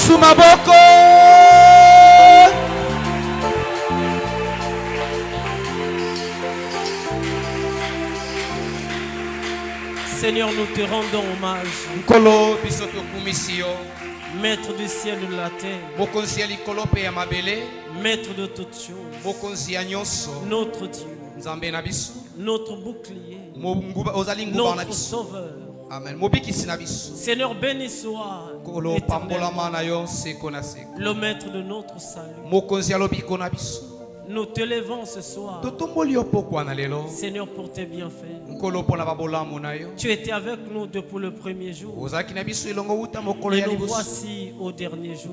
biso maboko. Seigneur, nous te rendons hommage. Nkolo biso tokumisi yo. Maître du ciel et de la terre. Mokonzi ya likolo pe ya mabele. Maître de toutes choses. Mokonzi ya nyonso. Notre Dieu. Nzambe na biso. Notre bouclier. Notre sauveur. Amen. Seigneur, béni soit le maître de notre salut. Nous te levons ce soir, Seigneur, pour tes bienfaits. Tu étais avec nous depuis le premier jour. Et nous voici au dernier jour.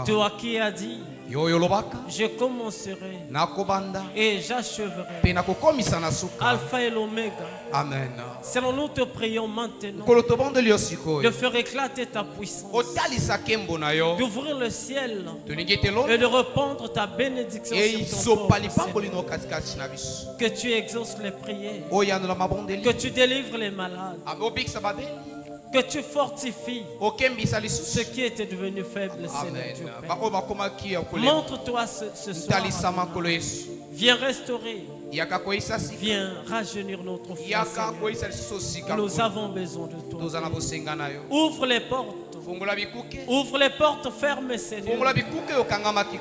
Toi qui as dit, je commencerai et j'achèverai. Alpha et l'Oméga. Amen. Seigneur, nous te prions maintenant de faire éclater ta puissance, d'ouvrir le ciel et de répandre ta bénédiction sur ton peuple, que tu exauces les prières, que tu délivres les malades, que tu fortifies ce qui était devenu faible, Seigneur Dieu. Montre-toi ce soir. Viens restaurer. Viens rajeunir notre foi. Nous avons besoin de toi. Ouvre les portes. Ouvre les portes fermées, Seigneur.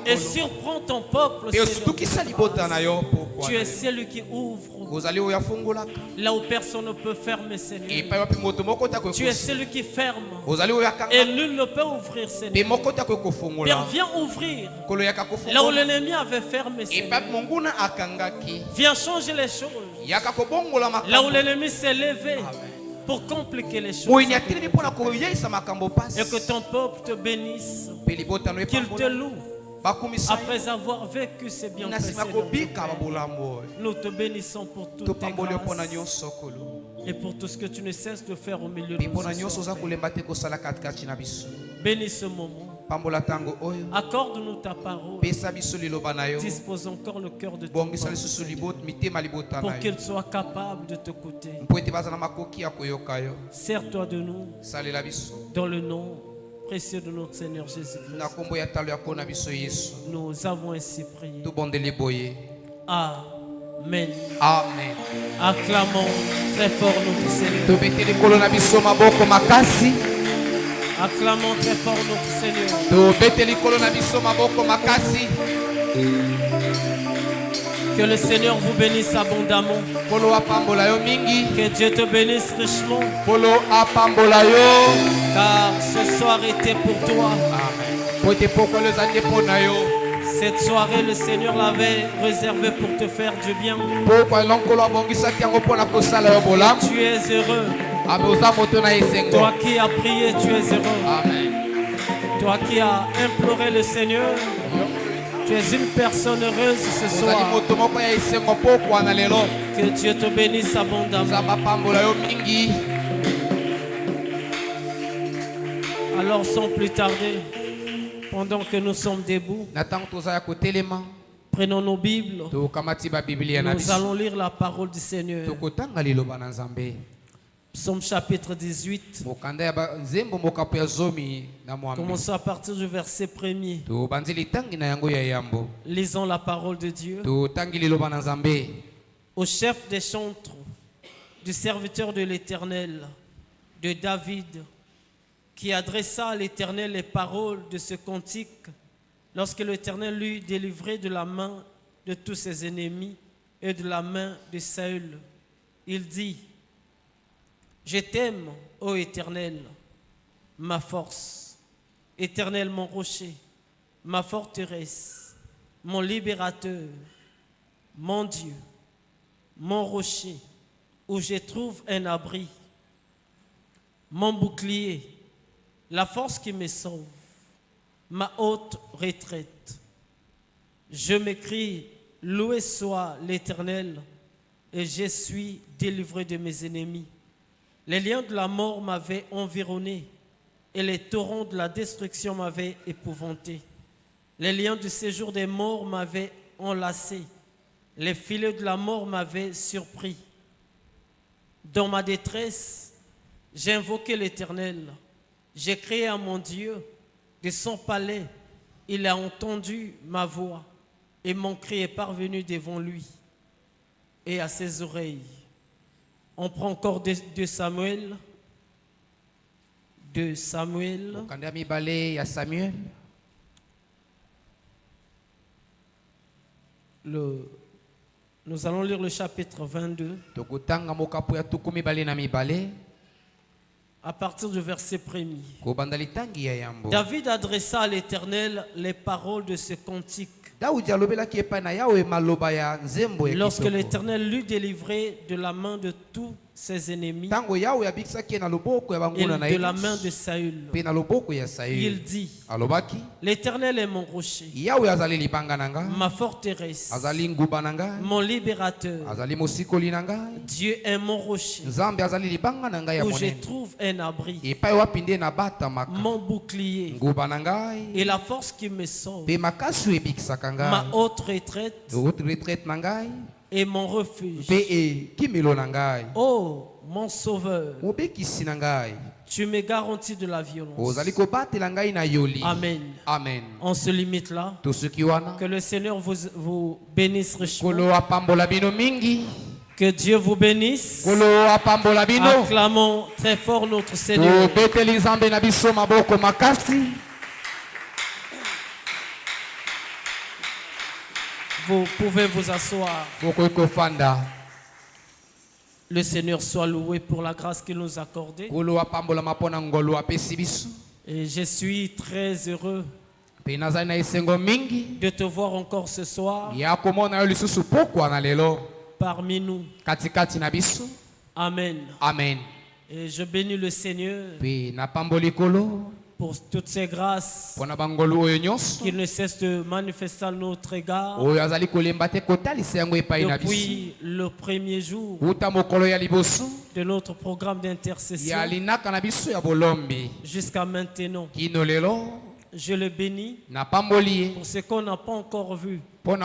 Et surprends ton peuple, Seigneur. Tu es celui qui ouvre là où personne ne peut fermer, Seigneur. Tu es celui qui ferme et nul ne peut ouvrir, Seigneur. Père, viens ouvrir là où l'ennemi avait fermé, Seigneur. Viens changer les choses là où l'ennemi s'est levé pour compliquer les choses. Et que ton peuple te bénisse, qu'il te loue. Après avoir vécu ces bienfaits, nous te bénissons pour toutes tes grâces et pour tout ce que tu ne cesses de faire au milieu de nous. Bénis ce moment. Accorde-nous ta parole. Dispose encore le cœur de ton peuple pour qu'il soit capable de t'écouter. Sers-toi de nous dans le nom précieux de notre Seigneur Jésus-Christ. Nous avons ainsi prié. Amen. Amen. Acclamons très fort notre Seigneur. Acclamons très fort notre Seigneur. Que le Seigneur vous bénisse abondamment. Que Dieu te bénisse richement. Car ce soir était pour toi. Cette soirée, le Seigneur l'avait réservée pour te faire du bien. Tu es heureux. Toi qui as prié, tu es heureux. Amen. Toi qui as imploré le Seigneur, tu es une personne heureuse ce soir. Que Dieu te bénisse abondamment. Alors sans plus tarder, pendant que nous sommes debout, prenons nos Bibles. Nous allons lire la parole du Seigneur. Psaume chapitre 18. Commençons à partir du verset 1er. Lisons la parole de Dieu. Au chef des chantres, du serviteur de l'Éternel, de David, qui adressa à l'Éternel les paroles de ce cantique, lorsque l'Éternel l'eut délivré de la main de tous ses ennemis et de la main de Saül. Il dit: je t'aime, ô Éternel, ma force, Éternel mon rocher, ma forteresse, mon libérateur, mon Dieu, mon rocher, où je trouve un abri, mon bouclier, la force qui me sauve, ma haute retraite. Je m'écrie: loué soit l'Éternel, et je suis délivré de mes ennemis. Les liens de la mort m'avaient environné et les torrents de la destruction m'avaient épouvanté. Les liens du séjour des morts m'avaient enlacé. Les filets de la mort m'avaient surpris. Dans ma détresse, j'ai invoqué l'Éternel. J'ai crié à mon Dieu de son palais, il a entendu ma voix et mon cri est parvenu devant lui et à ses oreilles. On prend encore de Samuel. De Samuel. Nous allons lire le chapitre 22. À partir du verset 1er. David adressa à l'Éternel les paroles de ce cantique. Lorsque l'Éternel l'eut délivré de la main de tous ses ennemis et de la main de Saül, il dit: l'Éternel est mon rocher, ma forteresse, mon libérateur. Dieu est mon rocher, où je trouve un abri, mon bouclier et la force qui me sauve, ma haute retraite et mon refuge. Oh, mon sauveur, tu me garantis de la violence. Amen. Amen. On se limite là. Que le Seigneur vous bénisse richement. Que Dieu vous bénisse. Acclamons très fort notre Seigneur. Vous pouvez vous asseoir. Le Seigneur soit loué pour la grâce qu'il nous a accordée. Et je suis très heureux de te voir encore ce soir parmi nous. Amen. Amen. Et je bénis le Seigneur pour toutes ces grâces qu'il ne cesse de manifester à notre égard depuis le premier jour de notre programme d'intercession jusqu'à maintenant. Je le bénis pour ce qu'on n'a pas encore vu, mais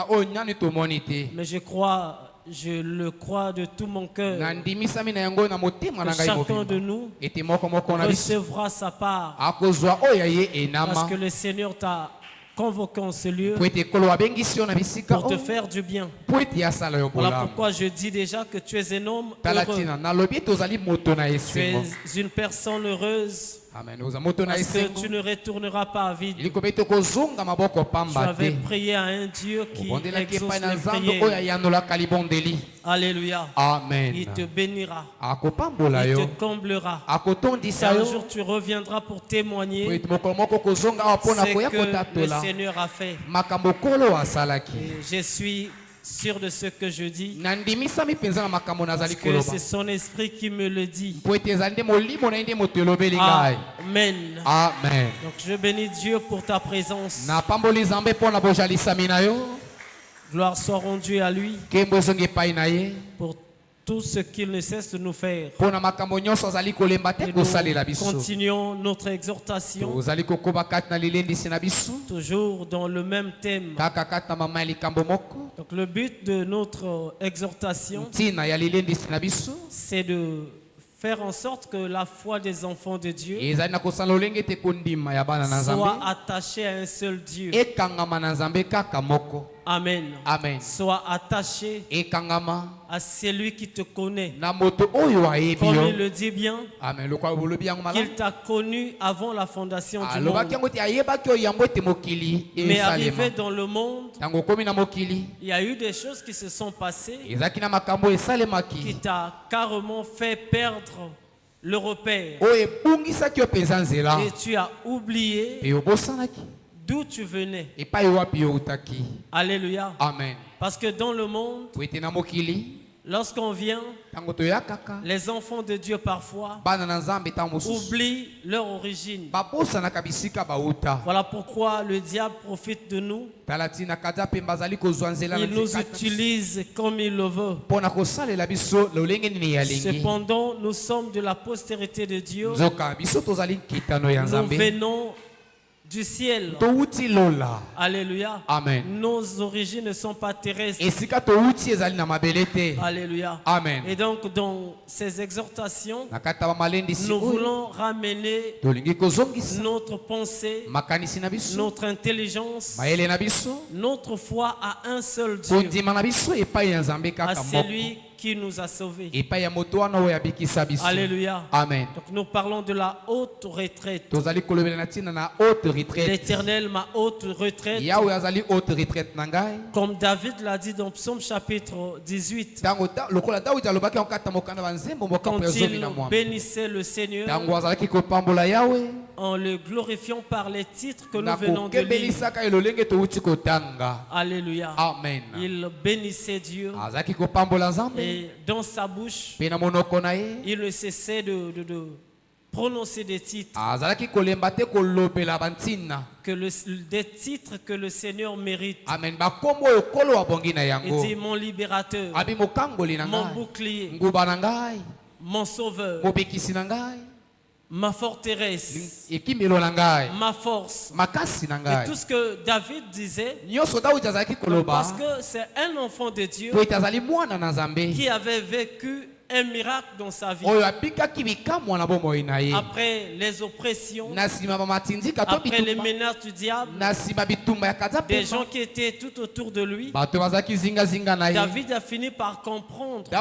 je le crois de tout mon cœur que chacun de nous recevra sa part, parce que le Seigneur t'a convoqué en ce lieu pour te faire du bien. Voilà pourquoi je dis déjà que tu es un homme heureux. Tu es une personne heureuse. Amen. Parce que tu ne retourneras pas à vide. Tu avais prié à un Dieu qui exauce les prières. Alléluia. Amen. Il te bénira. Il te comblera. Si un jour tu reviendras pour témoigner ce que le Seigneur a fait. Et je suis sûr de ce que je dis, parce que c'est son esprit qui me le dit. Amen. Amen. Donc je bénis Dieu pour ta présence. Gloire soit rendue à lui pour tout ce qu'il ne cesse de nous faire. Et nous continuons notre exhortation toujours dans le même thème. Donc le but de notre exhortation, c'est de faire en sorte que la foi des enfants de Dieu soit attachée à un seul Dieu. Amen. Amen. Soit attaché à celui qui te connaît. Comme il le dit bien, qu'il t'a connu avant la fondation du monde. Mais arrivé dans le monde, il y a eu des choses qui se sont passées qui t'a carrément fait perdre le repère. Et tu as oublié d'où tu venais. Alléluia. Amen. Parce que dans le monde, lorsqu'on vient, les enfants de Dieu parfois oublient leur origine. Voilà pourquoi le diable profite de nous. Il nous utilise comme il le veut. Cependant, nous sommes de la postérité de Dieu. Nous venons du ciel. Alléluia. Amen. Nos origines ne sont pas terrestres. Alléluia. Amen. Et donc dans ces exhortations, nous voulons ramener notre pensée, notre intelligence, notre foi à un seul Dieu, à celui qui nous a sauvés. Alléluia. Amen. Donc nous parlons de la haute retraite. L'Éternel, ma haute retraite. Comme David l'a dit dans Psaume chapitre 18. Quand il bénissait le Seigneur, en le glorifiant par les titres que nous venons de lire. Alléluia. Amen. Il bénissait Dieu. Et dans sa bouche, il ne cessait de prononcer des titres. Des titres que le Seigneur mérite. Amen. Il dit mon libérateur, mon bouclier, mon sauveur, ma forteresse, ma force. Et tout ce que David disait, parce que c'est un enfant de Dieu qui avait vécu un miracle dans sa vie. Après les oppressions, après les menaces du diable, des gens qui étaient tout autour de lui, David a fini par comprendre que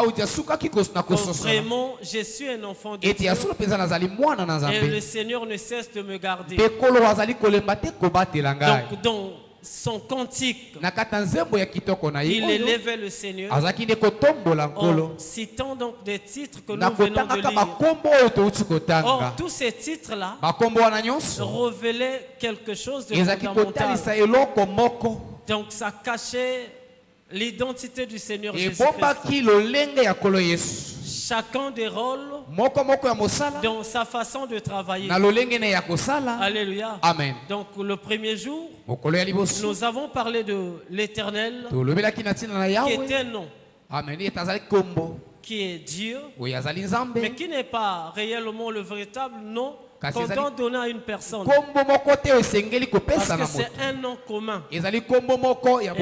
vraiment je suis un enfant de Dieu et le Seigneur ne cesse de me garder. Donc dans son cantique, il élevait le Seigneur en citant donc des titres que nous venons de lire. Or, tous ces titres-là révélaient quelque chose de fondamental. Donc, ça cachait l'identité du Seigneur Jésus-Christ. Chacun des rôles dans sa façon de travailler. Alléluia. Amen. Donc le premier jour, nous avons parlé de l'Éternel, qui est un nom, qui est Dieu, mais qui n'est pas réellement le véritable nom qu'on doit donner à une personne. Parce que c'est un nom commun. Et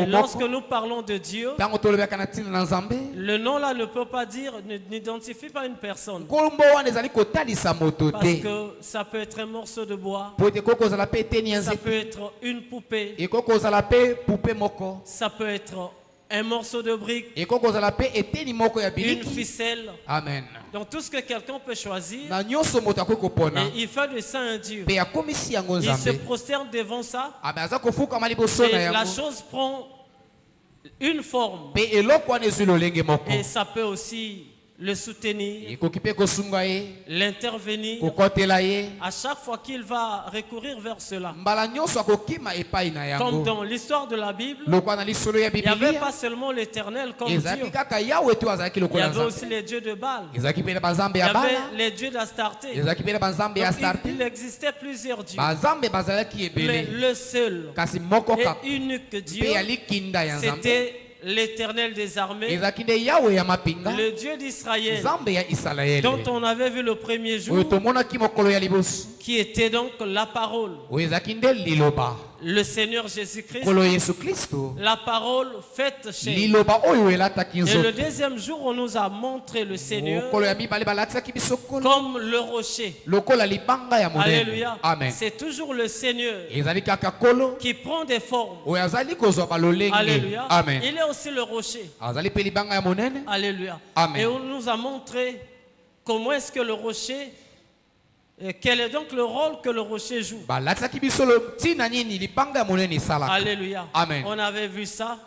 lorsque nous parlons de Dieu, le nom là ne peut pas dire, n'identifie pas une personne. Parce que ça peut être un morceau de bois, ça peut être une poupée, ça peut être un morceau de brique, une ficelle. Amen. Donc tout ce que quelqu'un peut choisir, et il fait de ça un Dieu. Il se prosterne devant ça, et la chose prend une forme. Et ça peut aussi le soutenir, l'intervenir à chaque fois qu'il va recourir vers cela. Comme dans l'histoire de la Bible, il n'y avait pas seulement l'Éternel comme Dieu. Il y avait aussi les dieux de Baal. Il y avait les dieux d'Astarté. Il existait plusieurs dieux. Mais le seul et unique Dieu, c'était l'Éternel des armées, le Dieu d'Israël, dont on avait vu le premier jour, qui était donc la parole, le Seigneur Jésus-Christ, la parole faite chez lui. Et le deuxième jour, on nous a montré le Seigneur comme le rocher. Alléluia. C'est toujours le Seigneur qui prend des formes. Alléluia. Il est aussi le rocher. Alléluia. Et on nous a montré comment est-ce que le rocher, quel est donc le rôle que le rocher joue. Alléluia. Amen. On avait vu ça.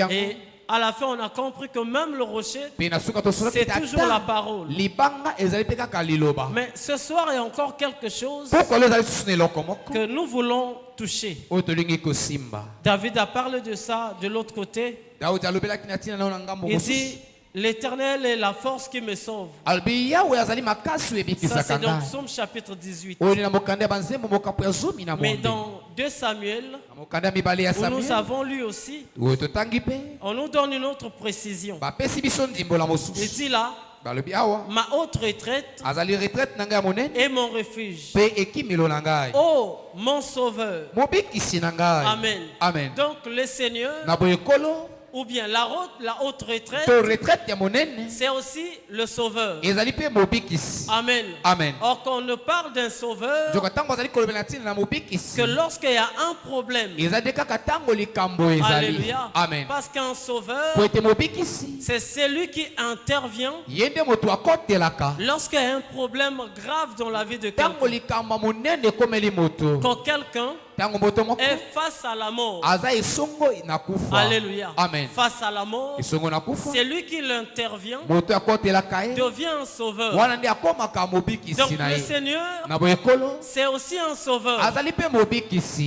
Et à la fin, on a compris que même le rocher, c'est toujours la parole. Mais ce soir, il y a encore quelque chose que nous voulons toucher. David a parlé de ça de l'autre côté. Il dit, l'Éternel est la force qui me sauve. Ça, c'est dans Psaume chapitre 18. Mais dans 2 Samuel, où nous avons lu aussi, on nous donne une autre précision. Il dit là, ma haute retraite et mon refuge. Oh, mon sauveur. Amen. Amen. Donc le Seigneur, ou bien la haute retraite, c'est aussi le sauveur. Amen. Amen. Or, quand on parle d'un sauveur, que lorsqu'il y a un problème, alléluia, Amen. parce qu'un sauveur, c'est celui qui intervient lorsqu'il y a un problème grave dans la vie de quelqu'un. Quand quelqu'un est face à la mort, alléluia, Amen. face à la mort, c'est lui qui l'intervient, devient un sauveur. Donc le Seigneur, c'est aussi un sauveur.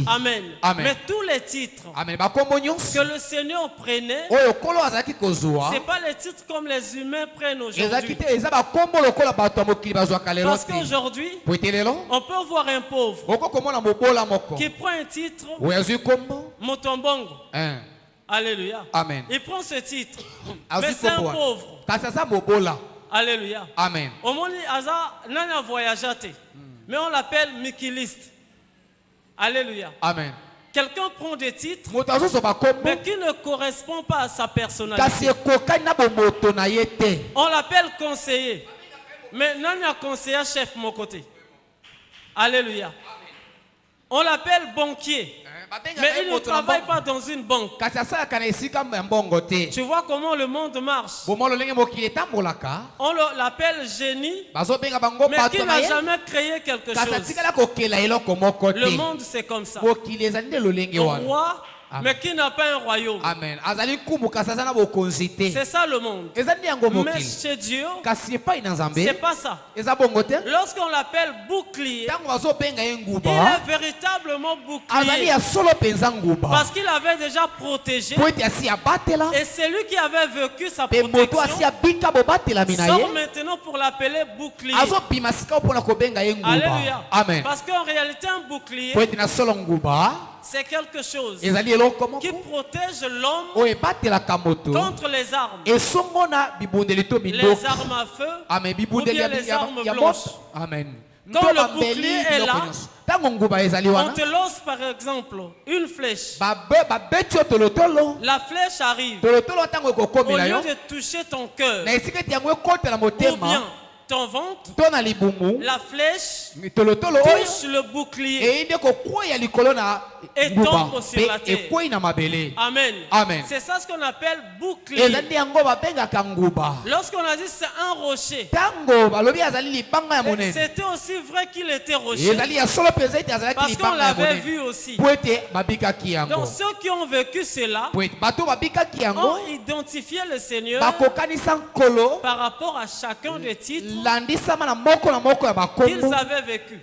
Amen. Amen. Mais tous les titres que le Seigneur prenait, c'est pas les titres comme les humains prennent aujourd'hui. Parce qu'aujourd'hui, on peut voir un pauvre qui prend un titre, Motombongo. Alléluia. Amen. Il prend ce titre. Mais c'est un pauvre. Alléluia. Amen. Au moment où Aza n'a voyagé, mais on l'appelle Mikiliste. Alléluia. Amen. Quelqu'un prend des titres, mais qui ne correspond pas à sa personnalité. On l'appelle conseiller. Mais non, il y a conseiller chef mon côté. Alléluia. On l'appelle banquier. Mais il ne travaille pas dans une banque. Tu vois comment le monde marche. On l'appelle génie, mais qui n'a jamais créé quelque chose. Le monde, c'est comme ça. Un roi, mais qui n'a pas un royaume. Amen. C'est ça le monde. Mais chez Dieu, c'est pas ça. Lorsqu'on l'appelle bouclier, il est véritablement bouclier. Parce qu'il avait déjà protégé. Et celui qui avait vécu sa protection sort maintenant pour l'appeler bouclier. Alléluia. Amen. Parce qu'en réalité, un bouclier, c'est quelque chose qui protège l'homme contre les armes. Les armes à feu, ou bien les armes blanches. Amen. Quand le bouclier est là, on te lance par exemple une flèche. La flèche arrive. Au lieu de toucher ton cœur, ou bien ton ventre, la flèche touche le bouclier et tombe sur la terre. Amen. Amen. C'est ça ce qu'on appelle bouclier. Lorsqu'on a dit c'est un rocher, c'était aussi vrai qu'il était rocher. Parce qu'on l'avait vu aussi. Donc ceux qui ont vécu cela ont identifié le Seigneur par rapport à chacun des titres qu'ils avaient vécu. Et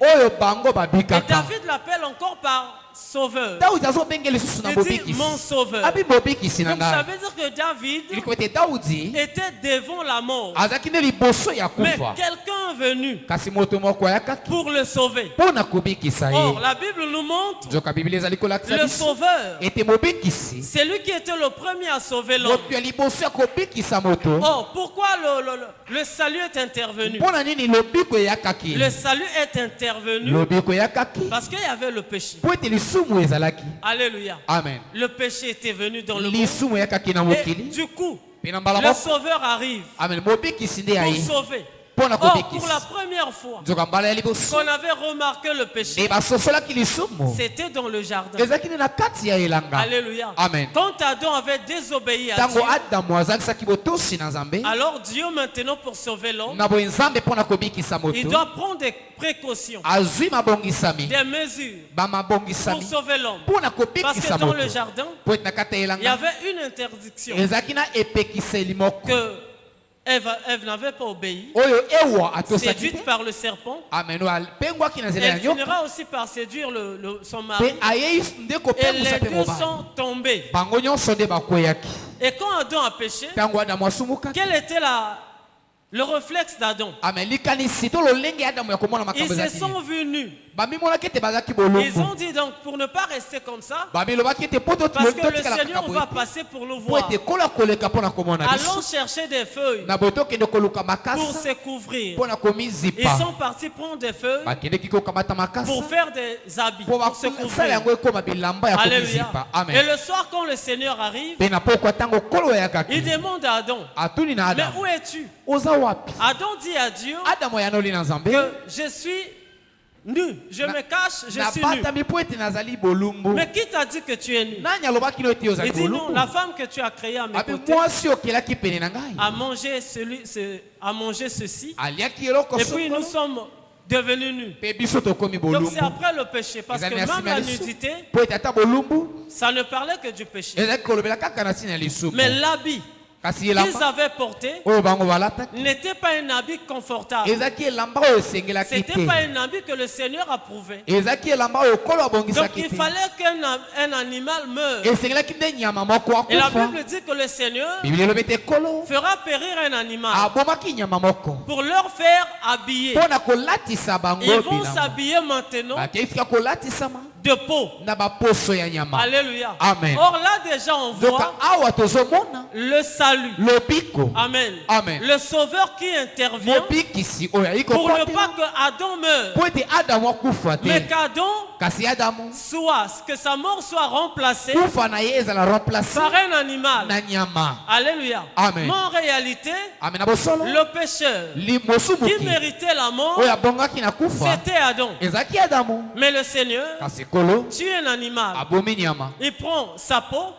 David l'appelle encore par sauveur. Il dit mon sauveur. Donc ça veut dire que David était devant la mort. Mais quelqu'un est venu pour le sauver. Or la Bible nous montre le sauveur. C'est lui qui était le premier à sauver l'homme. Or pourquoi le salut est intervenu? Le salut est intervenu parce qu'il y avait le péché. Alléluia. Amen. Le péché était venu dans le monde. Et du coup, le sauveur arrive pour sauver. Or, pour la première fois qu'on avait remarqué le péché, c'était dans le jardin. Alléluia. Amen. Quand Adam avait désobéi à Dieu, alors Dieu maintenant pour sauver l'homme, il doit prendre des précautions, des mesures pour sauver l'homme. Parce que dans le jardin, il y avait une interdiction que Ève n'avait pas obéi, séduite par le serpent. Elle finira aussi par séduire son mari. Et les deux sont tombés. Et quand Adam a péché, quelle était le réflexe d'Adam. Ils se sont venus. Ils ont dit donc pour ne pas rester comme ça, parce que le Seigneur va passer pour nous voir. Allons chercher des feuilles pour se couvrir. Ils sont partis prendre des feuilles pour faire des habits, pour se couvrir. Alléluia. Et le soir quand le Seigneur arrive, il demande à Adam, mais où es-tu? Adam dit à Dieu que je suis nu, je me cache, je suis nu. Mais qui t'a dit que tu es nu? Il dit non, la femme que tu as créée à mes côtés a mangé ceci, et puis nous sommes devenus nus. Donc c'est après le péché, parce que même la nudité, ça ne parlait que du péché. Mais l'habit qu'ils avaient porté n'était pas un habit confortable. C'était pas un habit que le Seigneur approuvait. Donc il fallait qu'un animal meure. Et la Bible dit que le Seigneur fera périr un animal pour leur faire habiller. Ils vont s'habiller maintenant de peau. Alléluia. Amen. Or là déjà on voit le salut. Amen. Amen. Le Sauveur qui intervient pour ne pas que Adam meure, mais qu'Adam soit, que sa mort soit remplacée par un animal. Alléluia. Amen. Mais en réalité, le pécheur qui méritait la mort, c'était Adam. Mais le Seigneur tue un animal. Il prend sa peau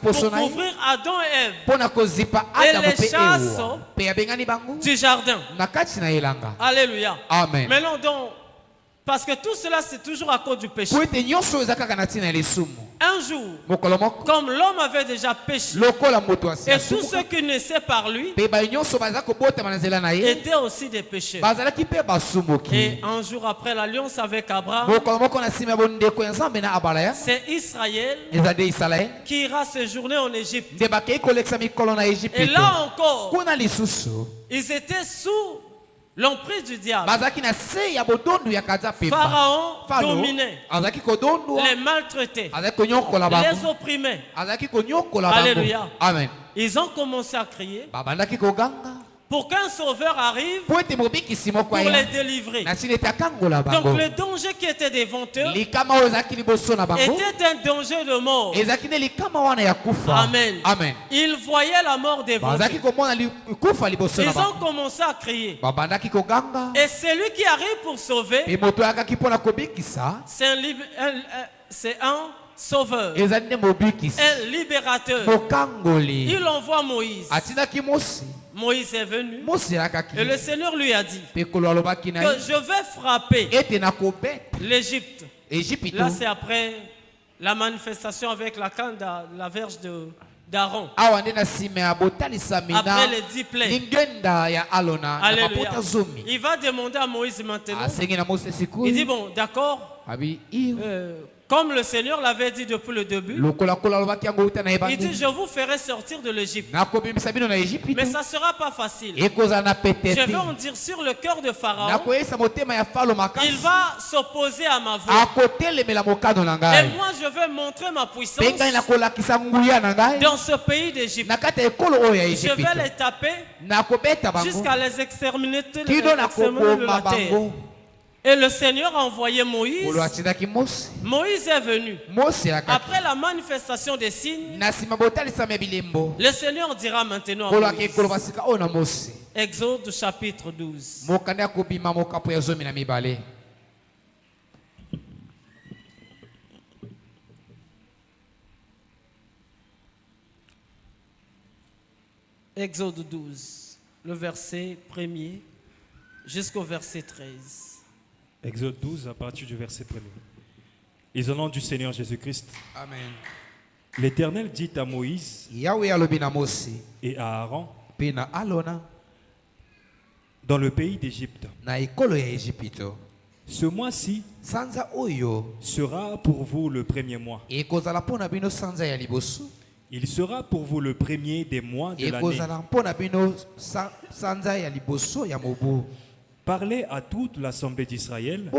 pour couvrir Adam et Ève et les chasse du jardin. Alléluia. Amen. Maintenant donc, parce que tout cela c'est toujours à cause du péché. Un jour, comme l'homme avait déjà péché, et tous ceux qui naissaient par lui étaient aussi des pécheurs. Et un jour après l'alliance avec Abraham, c'est Israël qui ira séjourner en Égypte. Et là encore, ils étaient sous l'emprise du diable. Pharaon dominait, les maltraitait, les opprimait. Alléluia. Amen. Ils ont commencé à crier pour qu'un sauveur arrive pour les délivrer. Donc le danger qui était devant eux était un danger de mort. Amen. Amen. Ils voyaient la mort devant eux. Ils ont commencé à crier. Et celui qui arrive pour sauver, c'est un sauveur, un libérateur. Il envoie Moïse. Moïse est venu et le Seigneur lui a dit que je vais frapper l'Égypte. Là c'est après la manifestation avec la canne, la verge d'Aaron. Après les 10 plaies. Alléluia. Il va demander à Moïse maintenant. Il dit bon d'accord. Comme le Seigneur l'avait dit depuis le début, il dit je vous ferai sortir de l'Égypte. Mais ça ne sera pas facile. Je vais en dire sur le cœur de Pharaon. Il va s'opposer à ma voix. Et moi je vais montrer ma puissance dans ce pays d'Égypte. Je vais les taper jusqu'à les exterminer de la terre. Et le Seigneur a envoyé Moïse. Moïse est venu. Après la manifestation des signes, le Seigneur dira maintenant à Moïse. Exode chapitre 12. Exode 12, le verset 1er jusqu'au verset 13. Exode 12 à partir du verset 1er. Et au nom du Seigneur Jésus-Christ. Amen. L'Éternel dit à Moïse et à Aaron dans le pays d'Égypte. Ce mois-ci sera pour vous le premier mois. Il sera pour vous le premier des mois de l'année. Parlez à toute l'assemblée d'Israël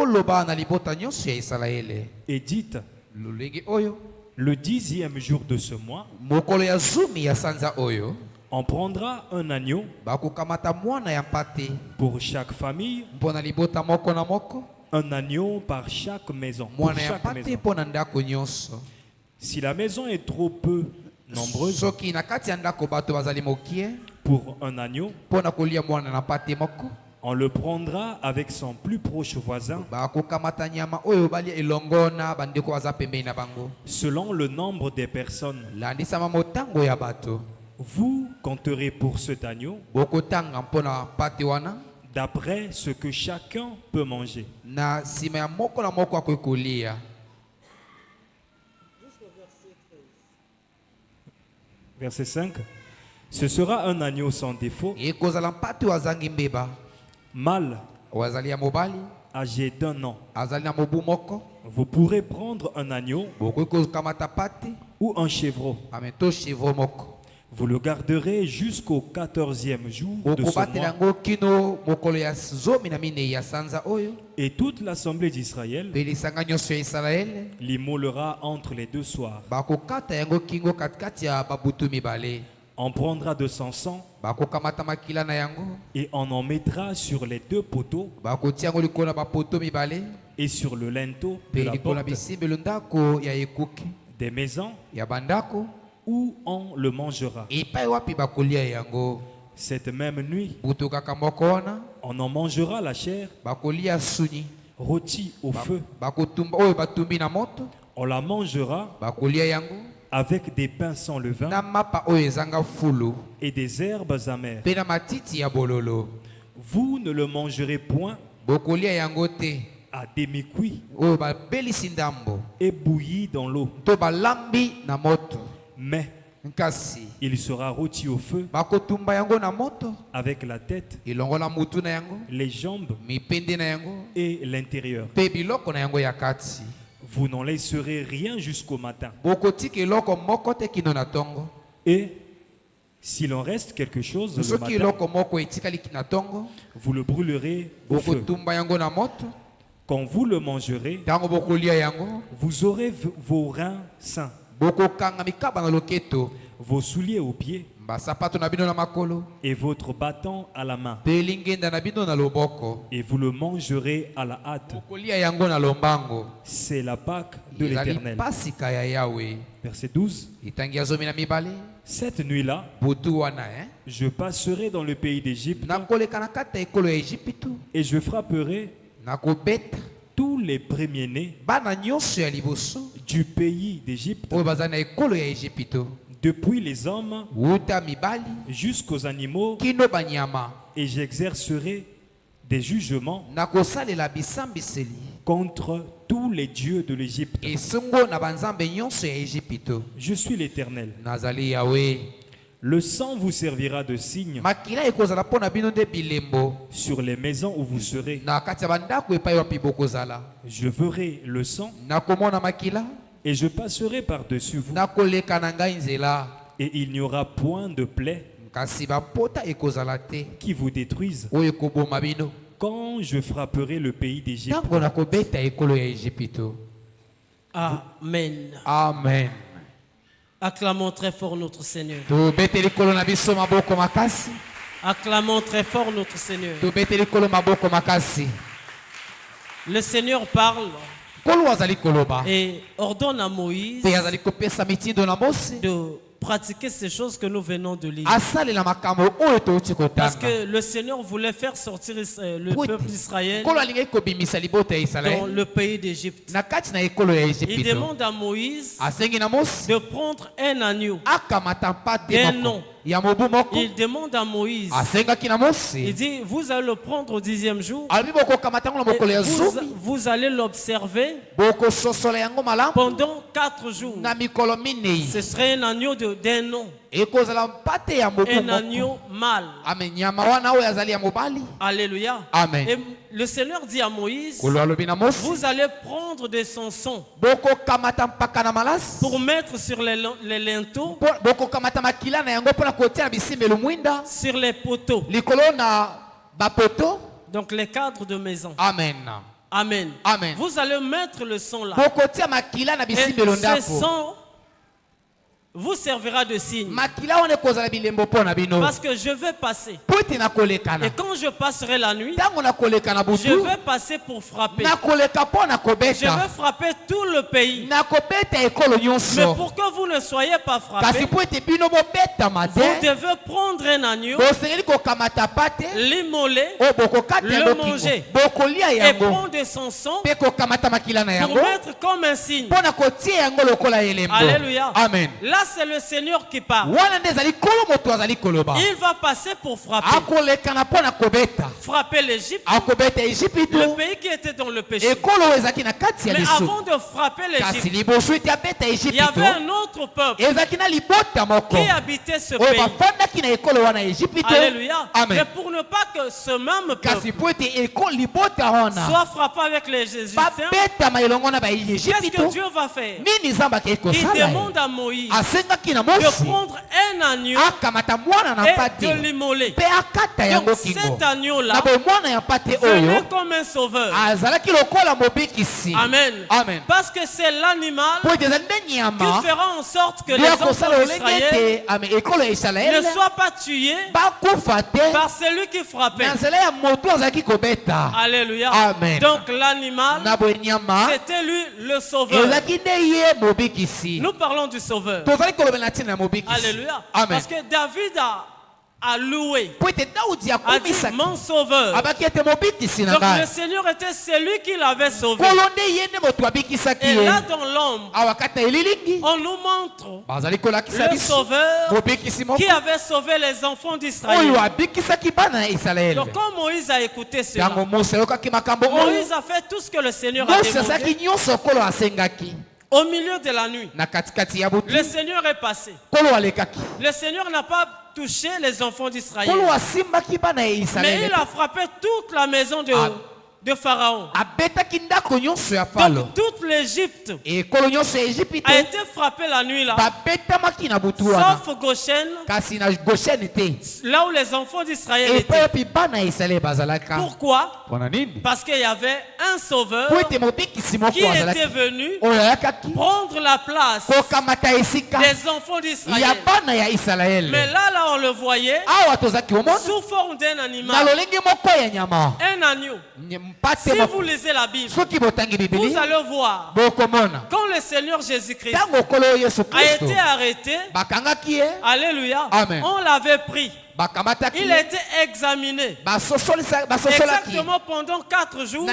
et dites, le 10e jour de ce mois, on prendra un agneau pour chaque famille, un agneau par chaque maison. Pour chaque maison. Si la maison est trop peu nombreuse pour un agneau, on le prendra avec son plus proche voisin selon le nombre des personnes. Vous compterez pour cet agneau d'après ce que chacun peut manger. Verset 5. Ce sera un agneau sans défaut, mâle, âgé d'1 an. Vous pourrez prendre un agneau ou un chevreau. Vous le garderez jusqu'au 14e jour de ce mois. Et toute l'assemblée d'Israël l'immolera entre les deux soirs. On prendra de son sang et on en mettra sur les deux poteaux et sur le linteau de la porte des maisons où on le mangera. Cette même nuit, on en mangera la chair rôtie au feu. On la mangera avec des pains sans levain et des herbes amères. Vous ne le mangerez point à demi-cuit et bouilli dans l'eau. Mais il sera rôti au feu avec la tête, les jambes et l'intérieur. Vous n'en laisserez rien jusqu'au matin. Et s'il en reste quelque chose le matin, vous le brûlerez au feu. Quand vous le mangerez, vous aurez vos reins sains, vos souliers aux pieds et votre bâton à la main. Et vous le mangerez à la hâte. C'est la Pâque de l'Éternel. Verset 12. Cette nuit-là, je passerai dans le pays d'Égypte et je frapperai tous les premiers-nés du pays d'Égypte, depuis les hommes jusqu'aux animaux, et j'exercerai des jugements contre tous les dieux de l'Égypte. Je suis l'Éternel. Le sang vous servira de signe sur les maisons où vous serez. Je verrai le sang et je passerai par-dessus vous. Et il n'y aura point de plaie qui vous détruise quand je frapperai le pays d'Égypte. Amen. Amen. Acclamons très fort notre Seigneur. Acclamons très fort notre Seigneur. Le Seigneur parle et ordonne à Moïse de pratiquer ces choses que nous venons de lire. Parce que le Seigneur voulait faire sortir le peuple d'Israël dans le pays d'Égypte. Il demande à Moïse de prendre un agneau d'un nom. Il demande à Moïse, il dit, vous allez le prendre au 10e jour, vous allez l'observer pendant 4 jours. Ce serait un agneau d'un nom, un agneau mâle. Amen. Alléluia. Amen. Et le Seigneur dit à Moïse, vous allez prendre des chansons pour mettre sur les linteaux, sur les poteaux, donc les cadres de maison. Amen. Amen. Amen. Vous allez mettre le son là. Et ce son vous servira de signe. Parce que je vais passer. Et quand je passerai la nuit, je vais passer pour frapper. Je vais frapper tout le pays. Mais pour que vous ne soyez pas frappés, vous devez prendre un agneau, l'immoler, le manger et prendre son sang pour mettre comme un signe. Alléluia. Amen. Là, c'est le Seigneur qui parle. Il va passer pour frapper. Frapper l'Égypte, le pays qui était dans le péché. Mais avant de frapper l'Égypte, il y avait un autre peuple qui habitait ce pays. Alléluia. Mais pour ne pas que ce même peuple soit frappé avec les Égyptiens, qu'est-ce que Dieu va faire? Il demande à Moïse de prendre un agneau et de l'immoler. Donc cet agneau-là venait comme un sauveur. Amen. Amen. Parce que c'est l'animal qui fera en sorte que les enfants d'Israël ne soient pas tués par celui qui frappait. Alléluia. Amen. Donc l'animal, c'était lui le sauveur. Nous parlons du sauveur. Alléluia. Amen. Parce que David a loué, a dit mon sauveur. Donc le Seigneur était celui qui l'avait sauvé. Et là dans l'ombre, on nous montre le sauveur qui avait sauvé les enfants d'Israël. Donc quand Moïse a écouté cela, Moïse a fait tout ce que le Seigneur a demandé. Au milieu de la nuit, le Seigneur est passé. Le Seigneur n'a pas touché les enfants d'Israël, mais il a frappé toute la maison de Pharaon. Donc toute l'Égypte a été frappée la nuit là, sauf Goshen, là où les enfants d'Israël étaient. Pourquoi? Parce qu'il y avait un sauveur qui était venu prendre la place des enfants d'Israël. Mais là on le voyait sous forme d'un animal, un agneau. Si vous lisez la Bible, vous allez voir, quand le Seigneur Jésus-Christ a été arrêté, alléluia, on l'avait pris. Il a été examiné exactement pendant 4 jours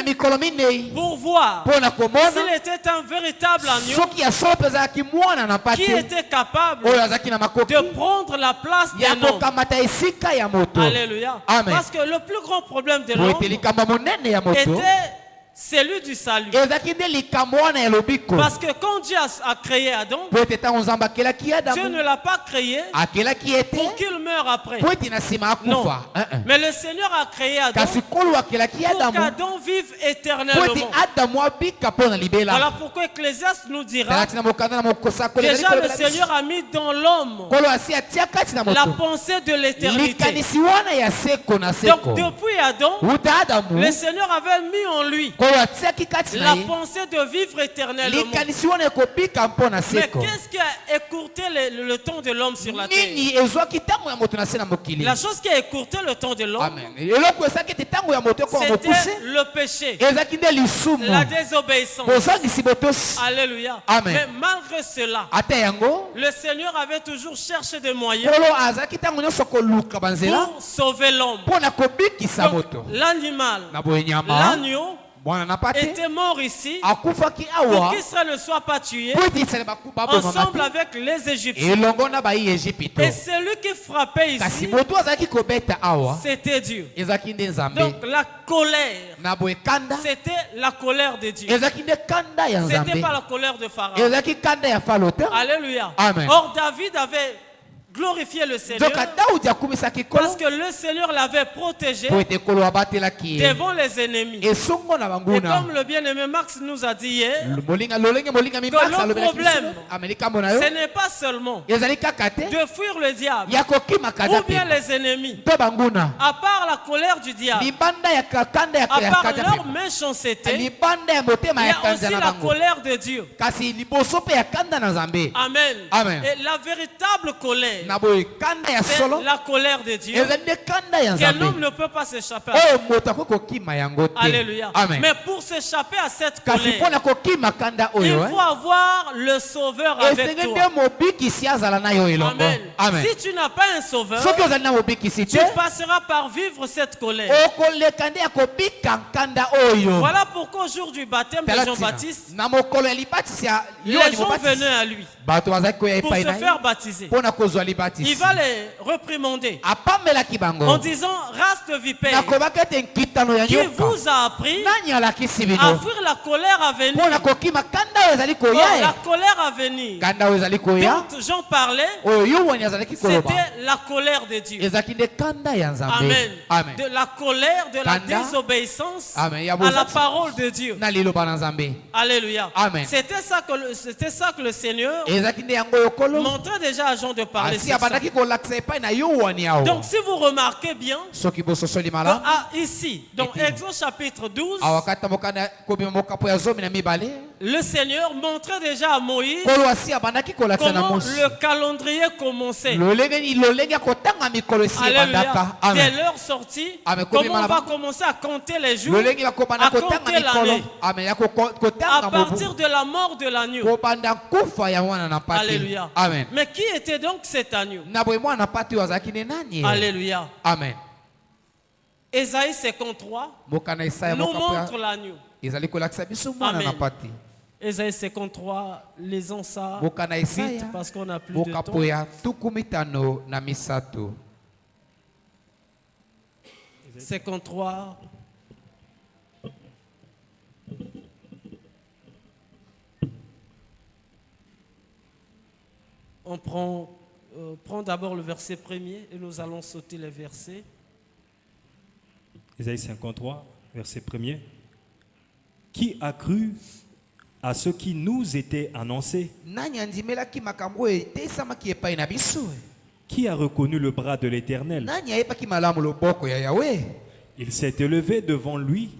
pour voir s'il était un véritable agneau qui était capable de prendre la place d'un homme. Alléluia. Parce que le plus grand problème de l'homme était celui du salut. Parce que quand Dieu a créé Adam, Dieu ne l'a pas créé pour qu'il meure après. Non. Mais le Seigneur a créé Adam pour qu'Adam vive éternellement. Voilà pourquoi Ecclésiaste nous dira, déjà le Seigneur a mis dans l'homme la pensée de l'éternité. Donc depuis Adam, le Seigneur avait mis en lui la pensée de vivre éternellement. Mais qu'est-ce qui a écourté le temps de l'homme sur la terre? La chose qui a écourté le temps de l'homme, c'était le péché, la désobéissance. Alléluia. Amen. Mais malgré cela, le Seigneur avait toujours cherché des moyens pour sauver l'homme. L'animal, l'agneau, était mort ici pour qu'Israël ne soit pas tué ensemble avec les Égyptiens. Et celui qui frappait ici, c'était Dieu. Donc la colère, c'était la colère de Dieu. C'était pas la colère de Pharaon. Alléluia. Amen. Or David avait glorifier le Seigneur parce que le Seigneur l'avait protégé devant les ennemis. Et comme le bien-aimé Max nous a dit hier, que le problème, ce n'est pas seulement de fuir le diable ou bien les ennemis. À part la colère du diable, à part leur méchanceté, il y a aussi la colère de Dieu. Amen. Amen. Et la véritable colère, c'est la colère de Dieu. Qu'un homme ne peut pas s'échapper à ça. Alléluia. Amen. Mais pour s'échapper à cette colère, il faut avoir le Sauveur avec toi. Amen. Amen. Si tu n'as pas un Sauveur, tu passeras par vivre cette colère. Voilà pourquoi au jour du baptême de Jean-Baptiste, les gens venaient à lui pour se faire baptiser. Il va les réprimander en disant: race de vipères, qui vous a appris à fuir la colère à venir. La colère à venir dont Jean parlait, c'était la colère de Dieu. Amen. Amen. De la colère, de la désobéissance à la parole de Dieu. Alléluia. Amen. C'était ça que le Seigneur montrait déjà à Jean de parler. Donc si vous remarquez bien, ici, dans Exode chapitre 12, le Seigneur montrait déjà à Moïse comment le calendrier commençait. Alléluia. Dès leur sortie, comment on va commencer à compter les jours, à compter l'année, à partir de la mort de l'agneau. Alléluia. Amen. Mais qui était donc cet agneau? Alléluia. Amen. Ésaïe 53 nous montre l'agneau. Amen. Ésaïe 53, lisons ça vite parce qu'on n'a plus de temps. 53. On prend d'abord le verset premier et nous allons sauter les versets. Ésaïe 53, verset 1er. Qui a cru à ce qui nous était annoncé? Qui a reconnu le bras de l'Éternel? Il s'est élevé devant lui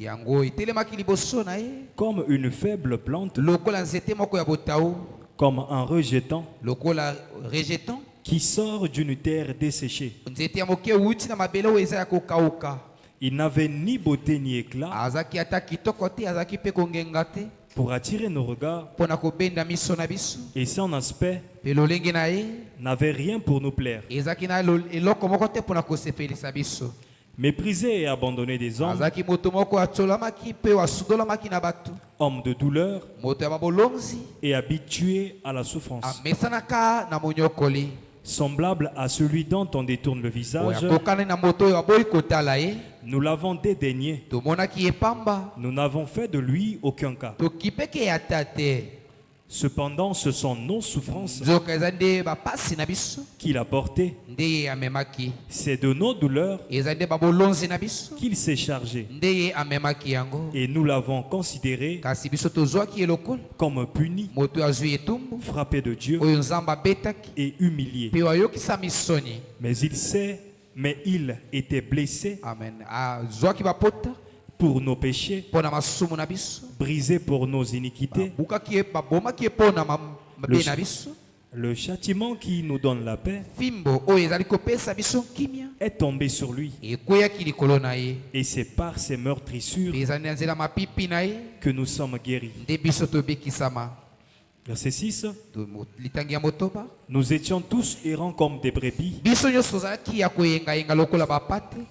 comme une faible plante, comme un rejeton qui sort d'une terre desséchée. Il n'avait ni beauté ni éclat pour attirer nos regards, et son aspect n'avait rien pour nous plaire. Méprisé et abandonné des hommes, homme de douleur et habitué à la souffrance, semblable à celui dont on détourne le visage, nous l'avons dédaigné. Nous n'avons fait de lui aucun cas. Cependant, ce sont nos souffrances qu'il a portées. C'est de nos douleurs qu'il s'est chargé. Et nous l'avons considéré comme puni, frappé de Dieu et humilié. Mais il était blessé pour nos péchés, brisé pour nos iniquités. Le châtiment qui nous donne la paix est tombé sur lui. Et c'est par ses meurtrissures que nous sommes guéris. Verset 6. Nous étions tous errants comme des brebis.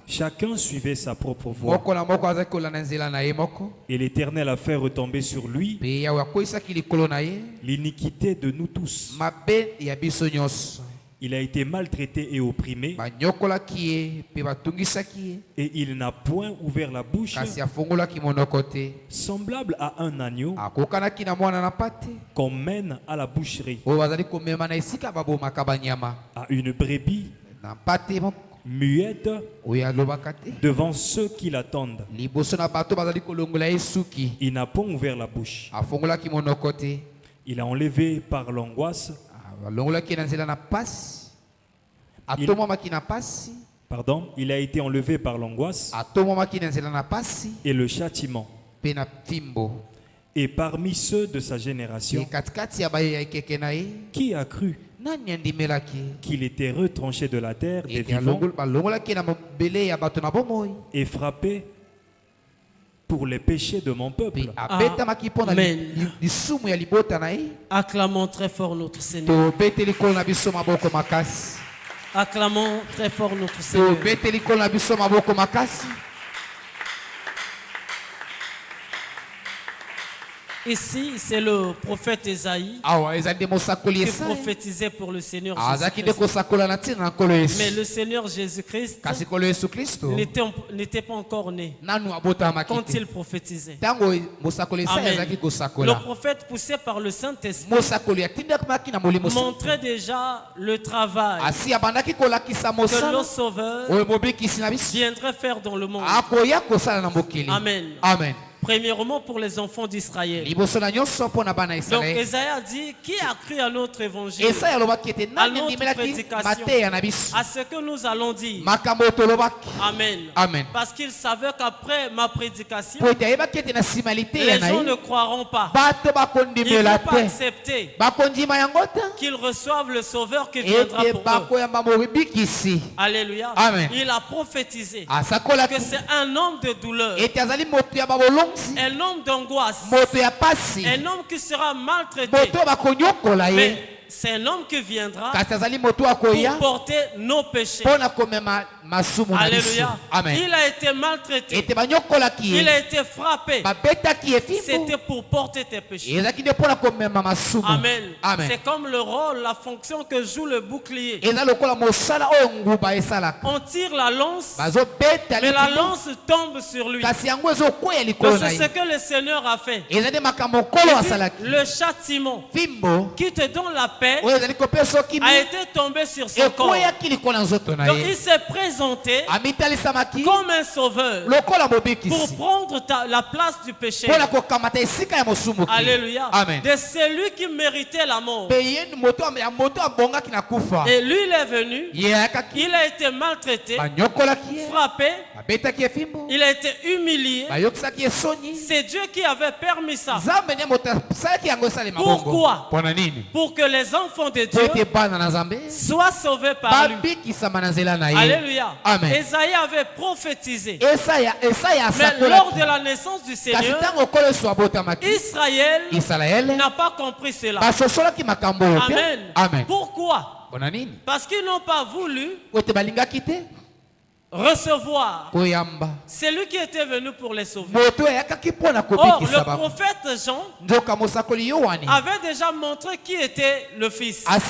Chacun suivait sa propre voie. Et l'Éternel a fait retomber sur lui l'iniquité de nous tous. Il a été maltraité et opprimé. Et il n'a point ouvert la bouche. Semblable à un agneau qu'on mène à la boucherie. À une brebis muette devant ceux qui l'attendent. Il n'a point ouvert la bouche. Il a enlevé par l'angoisse. Il a été enlevé par l'angoisse et le châtiment. Et parmi ceux de sa génération, qui a cru qu'il était retranché de la terre des vivants et frappé pour les péchés de mon peuple. Amen. Acclamons très fort notre Seigneur. Acclamons très fort notre Seigneur. Ici, c'est le prophète Esaïe qui prophétisait pour le Seigneur Jésus-Christ. Mais le Seigneur Jésus-Christ n'était pas encore né quand il prophétisait. Amen. Le prophète, poussé par le Saint-Esprit, montrait déjà le travail que le Sauveur viendrait faire dans le monde. Amen. Amen. Premièrement pour les enfants d'Israël. Donc Esaïe a dit, qui a cru à notre évangile, à notre prédication, à ce que nous allons dire. Amen. Amen. Parce qu'il savait qu'après ma prédication, les gens ne croiront pas. Ils ne vont pas accepter qu'ils reçoivent le Sauveur qui viendra pour eux. Alléluia. Amen. Il a prophétisé que c'est un homme de douleur, un homme d'angoisse, un homme qui sera maltraité. Mais c'est un homme qui viendra pour porter nos péchés. Alléluia. Amen. Il a été maltraité. Il a été frappé. C'était pour porter tes péchés. Amen. Amen. C'est comme le rôle, la fonction que joue le bouclier. On tire la lance, mais la lance tombe sur lui. C'est ce que le Seigneur a fait. Il dit, le châtiment qui te donne la paix a été tombé sur son corps. Donc il s'est présenté comme un sauveur pour prendre la place du péché. Alléluia. Amen. De celui qui méritait la mort. Et lui, il est venu. Il a été maltraité, frappé. Il a été humilié. C'est Dieu qui avait permis ça. Pourquoi? Pour que les enfants de Dieu soient sauvés par lui. Alléluia. Amen. Esaïe avait prophétisé. Mais lors de la naissance du Seigneur, Israël n'a pas compris cela. Amen. Amen. Pourquoi? Parce qu'ils n'ont pas voulu recevoir celui qui était venu pour les sauver. Or, le prophète Jean avait déjà montré qui était le Fils. Amen.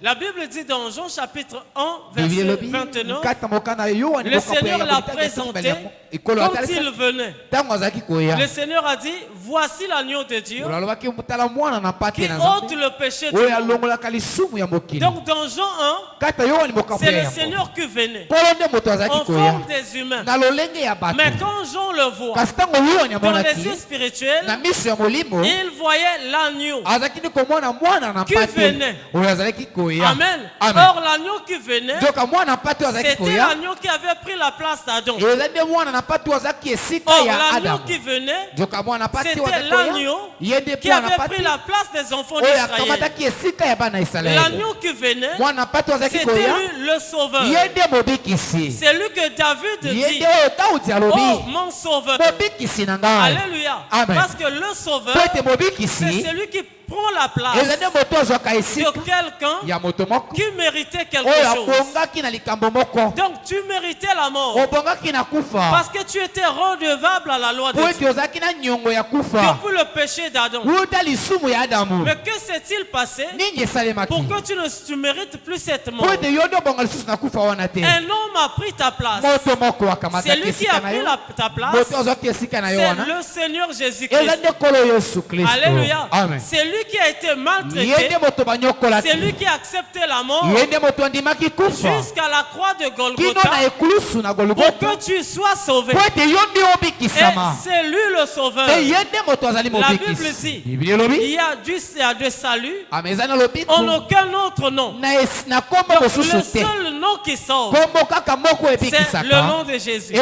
La Bible dit dans Jean chapitre 1, verset 29, le Seigneur l'a présenté quand il venait. Le Seigneur a dit, voici l'agneau de Dieu qui ôte le péché du monde. Donc dans Jean 1, c'est le Seigneur qui venait en forme des humains. Mais quand Jean le voit dans les yeux spirituels, il voyait l'agneau qui venait. Amen. Or l'agneau qui venait, c'était l'agneau qui avait pris la place d'Adam. Or l'agneau qui venait, c'était l'agneau qui avait pris la place des enfants d'Israël. L'agneau qui venait, c'était lui le sauveur. C'est lui que David dit, oh mon sauveur. Alléluia. Parce que le sauveur, c'est celui qui prend la place de quelqu'un qui méritait quelque chose. Donc tu méritais la mort. Parce que tu étais redevable à la loi de Dieu. Depuis le péché d'Adam. Mais que s'est-il passé pour que tu mérites plus cette mort? Un homme a pris ta place. C'est lui qui a pris ta place. C'est le Seigneur Jésus-Christ. Alléluia. C'est lui qui a été maltraité. C'est lui qui a accepté la mort jusqu'à la croix de Golgotha pour que tu sois sauvé. Et c'est lui le sauveur. La Bible dit il y a de salut en aucun autre nom. Donc, le seul nom qui sauve, c'est le nom de Jésus.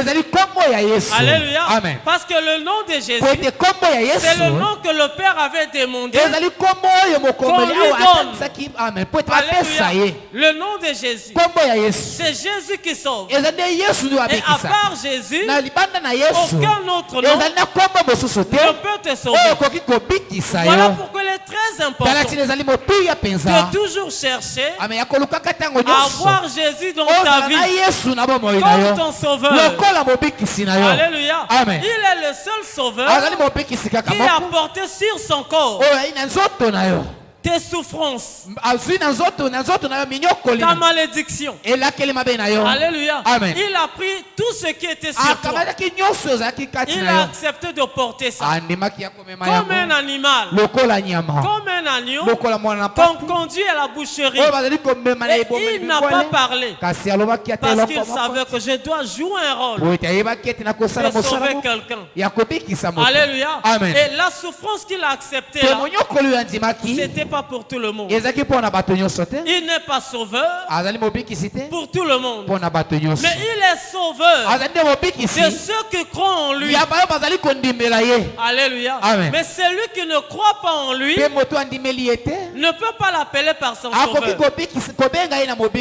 Alléluia. Parce que le nom de Jésus, c'est le nom que le Père avait demandé qu'on lui donne. Alléluia. Le nom de Jésus, c'est Jésus qui sauve. Et à part Jésus, aucun autre nom ne peut te sauver. Voilà pourquoi il est très important de toujours chercher à voir Jésus dans ta vie comme ton sauveur. Alléluia. Il est le seul sauveur qui a porté sur son corps tes souffrances, ta malédiction. Alléluia. Il a pris tout ce qui était sur toi. Il a accepté de porter ça. Comme un animal, comme un agneau qu'on conduit à la boucherie. Et il n'a pas parlé parce qu'il savait que je dois jouer un rôle de sauver quelqu'un. Alléluia. Et la souffrance qu'il a acceptée là, c'était pas pour tout le monde. Il n'est pas sauveur pour tout le monde. Mais il est sauveur de ceux qui croient en lui. Alléluia. Mais celui qui ne croit pas en lui ne peut pas l'appeler par son sauveur.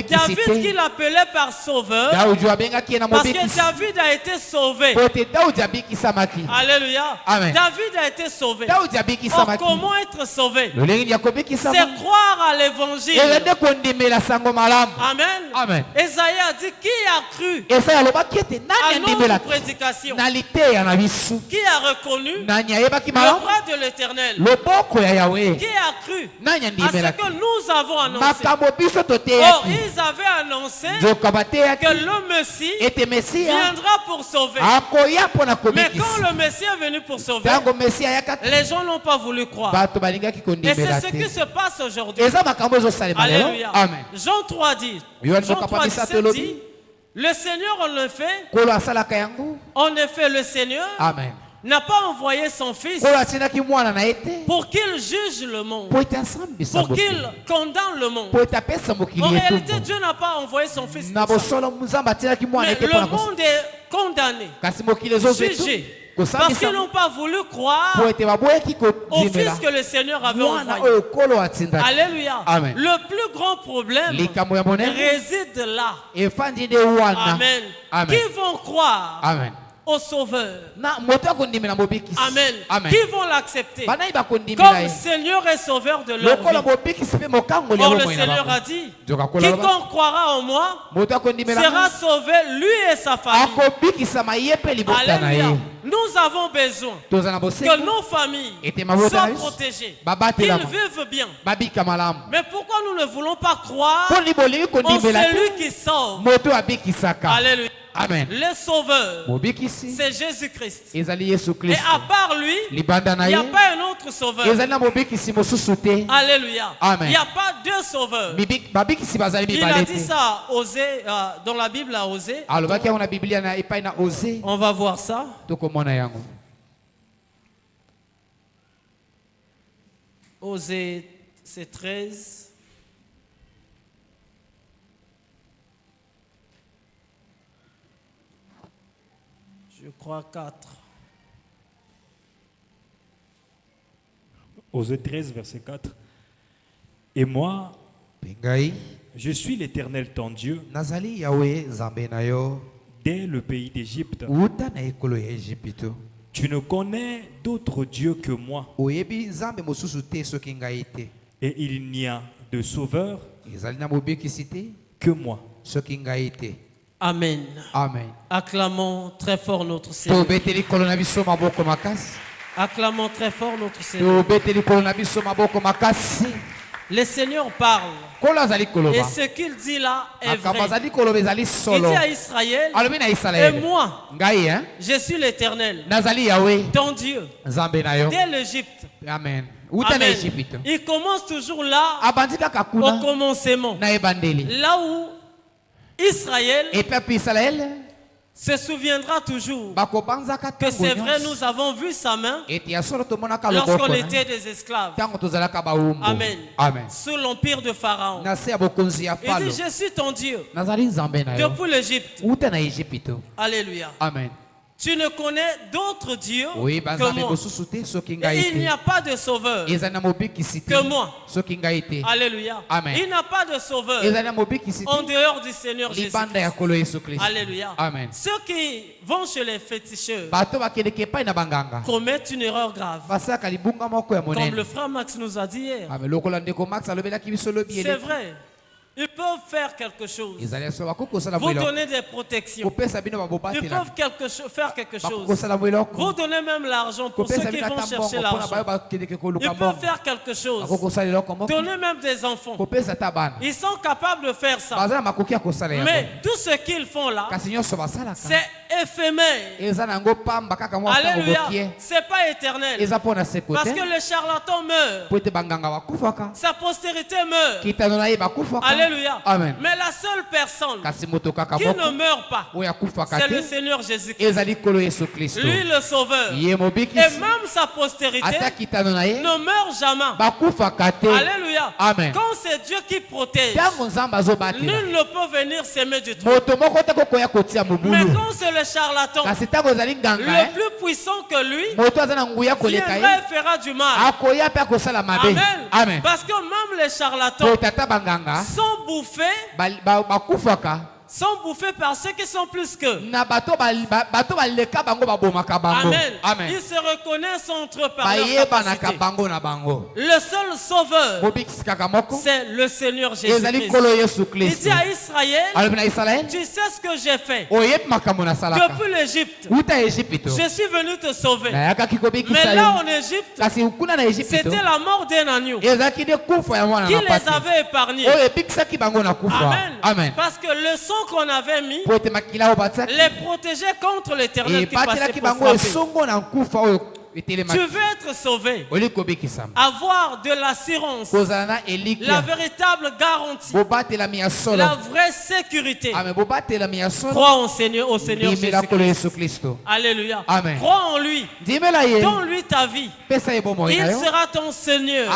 David qui l'appelait par sauveur parce que David a été sauvé. Alléluia. David a été sauvé. Or, comment être sauvé? C'est croire à l'évangile. Amen. Esaïe a dit qui a cru à notre prédication? Qui a reconnu le bras de l'Éternel? Qui a cru à ce que nous avons annoncé? Or, ils avaient annoncé que le Messie viendra pour sauver. Mais quand le Messie est venu pour sauver, les gens n'ont pas voulu croire. Et c'est ce qui se passe aujourd'hui. Alléluia. Jean 3 dit, le Seigneur en effet le Seigneur n'a pas envoyé son Fils pour qu'il juge le monde, pour qu'il condamne le monde. En réalité, Dieu n'a pas envoyé son Fils pour ça. Mais le monde est condamné, jugé, parce qu'ils n'ont pas voulu croire au Fils que le Seigneur avait envoyé. Alléluia. Le plus grand problème réside là. Amen. Qui vont croire au Sauveur. Amen. Qui vont l'accepter comme Seigneur et Sauveur de leur vie. Or le Seigneur a dit, quiconque croira en moi sera sauvé, lui et sa famille. Alléluia. Nous avons besoin que nos familles soient protégées, qu'ils vivent bien. Mais pourquoi nous ne voulons pas croire en celui qui sauve? Alléluia. Amen. Le sauveur, c'est Jésus-Christ. Et à part lui, il n'y a pas un autre sauveur. Alléluia. Amen. Il n'y a pas deux sauveurs. Il a dit ça à Osée, dans la Bible à Osée. On va voir ça. Osée, c'est 13. Je crois 4. Osée 13, verset 4. Et moi, je suis l'Éternel ton Dieu, dès le pays d'Égypte. Tu ne connais d'autre Dieu que moi. Et il n'y a de sauveur que moi. Amen. Amen. Acclamons très fort notre Seigneur. Acclamons très fort notre Seigneur. Le Seigneur parle. Et ce qu'il dit là est vrai. Il dit à Israël, et moi, je suis l'Éternel, ton Dieu, dès l'Égypte. Amen. Amen. Il commence toujours là, au commencement. Là où Israël se souviendra toujours que c'est vrai, nous avons vu sa main lorsqu'on était des esclaves. Amen. Sous l'empire de Pharaon. Il dit, je suis ton Dieu depuis l'Égypte. Alléluia. Amen. Tu ne connais d'autres dieux que moi. Et il n'y a pas de sauveur que moi. Alléluia. Amen. Il n'y a pas de sauveur en dehors du Seigneur Jésus-Christ. Alléluia. Amen. Ceux qui vont chez les féticheurs commettent une erreur grave. Comme le frère Max nous a dit hier. C'est vrai. Ils peuvent faire quelque chose. Vous donner des protections. Ils peuvent faire quelque chose. Vous donnez même l'argent pour ceux qui vont chercher l'argent. Ils peuvent faire quelque chose. Donner même des enfants. Ils sont capables de faire ça. Mais tout ce qu'ils font là, c'est éphémère. Alléluia. C'est pas éternel. Parce que le charlatan meurt. Sa postérité meurt. Alléluia. Amen. Mais la seule personne qui ne meurt pas, c'est le Seigneur Jésus-Christ. Lui le Sauveur. Et même sa postérité ne meurt jamais. Alléluia. Amen. Quand c'est Dieu qui protège, nul ne peut venir s'aimer du tout. Mais quand c'est le charlatan, le plus puissant que lui, viendra et fera du mal. Amen. Parce que même les charlatans sont bouffés par ceux qui sont plus qu'eux. Amen. Ils se reconnaissent entre eux par leur capacité. Le seul sauveur, c'est le Seigneur Jésus-Christ. Il dit à Israël, tu sais ce que j'ai fait. Depuis l'Égypte, je suis venu te sauver. Mais là en Égypte, c'était la mort d'un agneau qui les avait épargnés. Amen. Parce que le sang qu'on avait mis les protégeait contre l'Éternel qui passait pour frapper. Tu veux être sauvé, avoir de l'assurance, la véritable garantie, la vraie sécurité. Crois au Seigneur Jésus-Christ. Alléluia. Amen. Crois en lui. Donne-lui ta vie. Il sera ton Seigneur,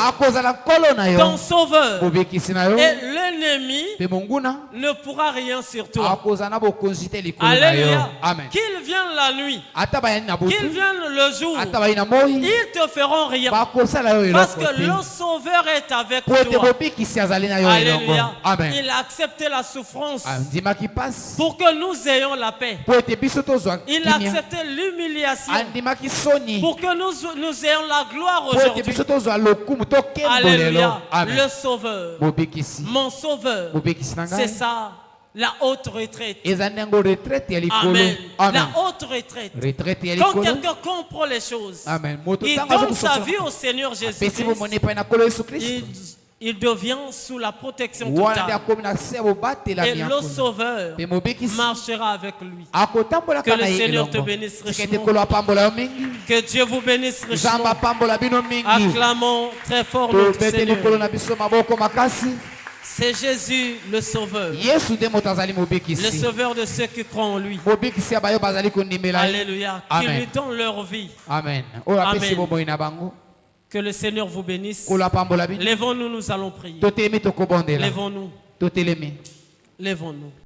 ton Sauveur. Et l'ennemi ne pourra rien sur toi. Alléluia. Qu'il vienne la nuit, qu'il vienne le jour, ils te feront rien. Parce que le Sauveur est avec toi. Alléluia. Il a accepté la souffrance pour que nous ayons la paix. Il a accepté l'humiliation pour que nous ayons la gloire aujourd'hui. Alléluia. Le Sauveur, mon Sauveur, c'est ça. La haute retraite. Amen. La haute retraite. Quand quelqu'un comprend les choses, il donne sa vie au Seigneur Jésus-Christ, il devient sous la protection totale. Et le Sauveur marchera avec lui. Que le Seigneur te bénisse richement. Que Dieu vous bénisse richement. Acclamons très fort notre Seigneur. C'est Jésus le Sauveur. Le Sauveur de ceux qui croient en lui. Alléluia. Qui lui donne leur vie. Amen. Que le Seigneur vous bénisse. Lèvons-nous, nous allons prier. Lèvons-nous. Lèvons-nous.